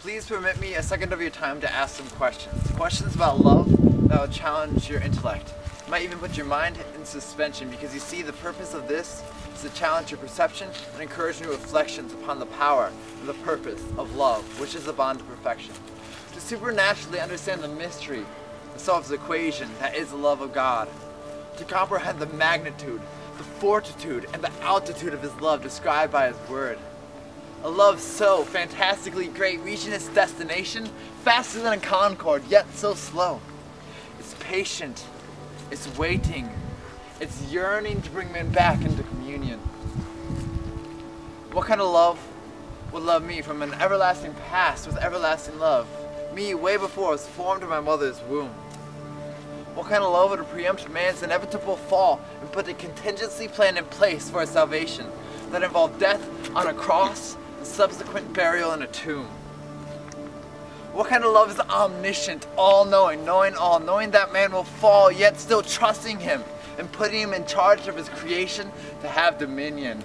Please permit me a second of your time to ask some questions. Questions about love that will challenge your intellect. You might even put your mind in suspension, because you see, the purpose of this is to challenge your perception and encourage new reflections upon the power and the purpose of love, which is the bond of perfection. To supernaturally understand the mystery that solves the equation that is the love of God. To comprehend the magnitude, the fortitude, and the altitude of His love described by His word. A love so fantastically great, reaching its destination faster than a Concorde, yet so slow. It's patient, it's waiting, it's yearning to bring men back into communion. What kind of love would love me from an everlasting past with everlasting love? Me, way before I was formed in my mother's womb. What kind of love would preempt man's inevitable fall and put a contingency plan in place for his salvation that involved death on a cross and subsequent burial in a tomb? What kind of love is omniscient, all-knowing, knowing all, knowing that man will fall, yet still trusting Him and putting him in charge of His creation to have dominion?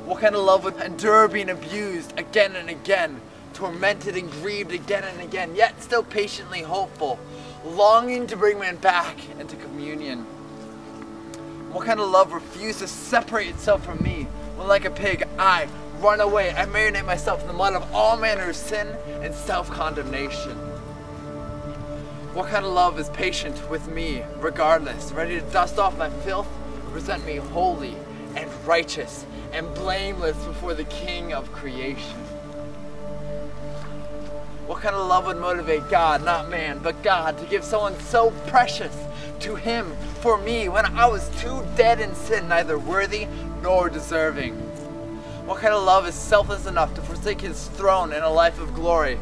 What kind of love would endure being abused again and again, tormented and grieved again and again, yet still patiently hopeful, longing to bring man back into communion? What kind of love refused to separate itself from me when, like a pig, I run away, I marinate myself in the mud of all manner of sin and self-condemnation? What kind of love is patient with me regardless, ready to dust off my filth and present me holy and righteous and blameless before the King of creation? What kind of love would motivate God, not man, but God, to give someone so precious to Him for me when I was too dead in sin, neither worthy nor deserving? What kind of love is selfless enough to forsake His throne in a life of glory,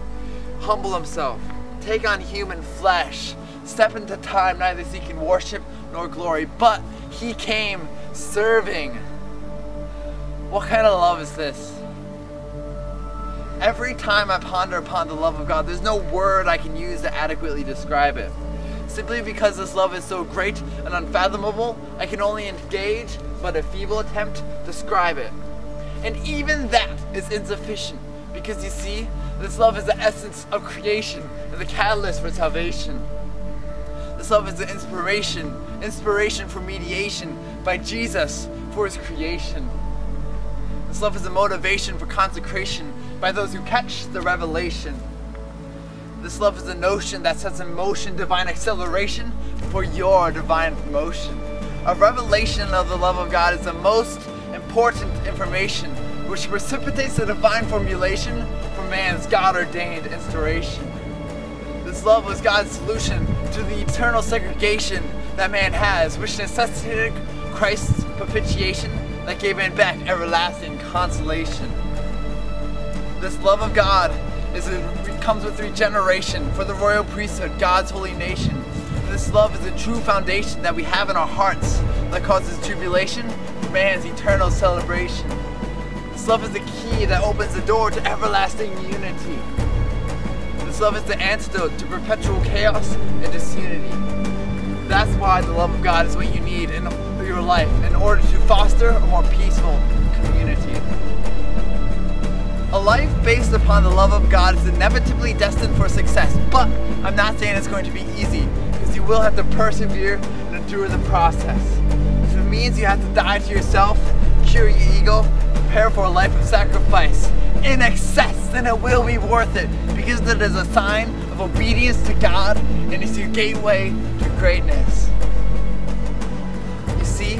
humble Himself, take on human flesh, step into time neither seeking worship nor glory, but He came serving? What kind of love is this? Every time I ponder upon the love of God, there's no word I can use to adequately describe it. Simply because this love is so great and unfathomable, I can only engage but a feeble attempt to describe it. And even that is insufficient, because you see, this love is the essence of creation and the catalyst for salvation. This love is the inspiration for mediation by Jesus for His creation. This love is the motivation for consecration by those who catch the revelation. This love is the notion that sets in motion divine acceleration for your divine promotion. A revelation of the love of God is the most important information, which precipitates the divine formulation for man's God-ordained inspiration. This love was God's solution to the eternal segregation that man has, which necessitated Christ's propitiation that gave man back everlasting consolation. This love of God comes with regeneration for the royal priesthood, God's holy nation. This love is the true foundation that we have in our hearts that causes tribulation for man's eternal celebration. This love is the key that opens the door to everlasting unity. This love is the antidote to perpetual chaos and disunity. That's why the love of God is what you need in your life in order to foster a more peaceful community. A life based upon the love of God is inevitably destined for success, but I'm not saying it's going to be easy, because you will have to persevere and endure the process. If it means you have to die to yourself, cure your ego, prepare for a life of sacrifice in excess, then it will be worth it, because it is a sign of obedience to God and is your gateway to greatness. You see,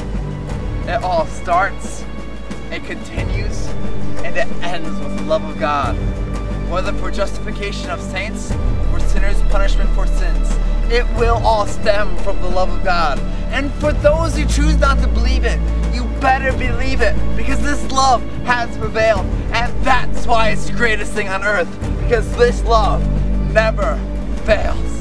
it all starts, it continues, and it ends with the love of God. Whether for justification of saints or sinners' punishment for sins, it will all stem from the love of God. And for those who choose not to believe it, you better believe it, because this love has prevailed, and that's why it's the greatest thing on earth, because this love never fails.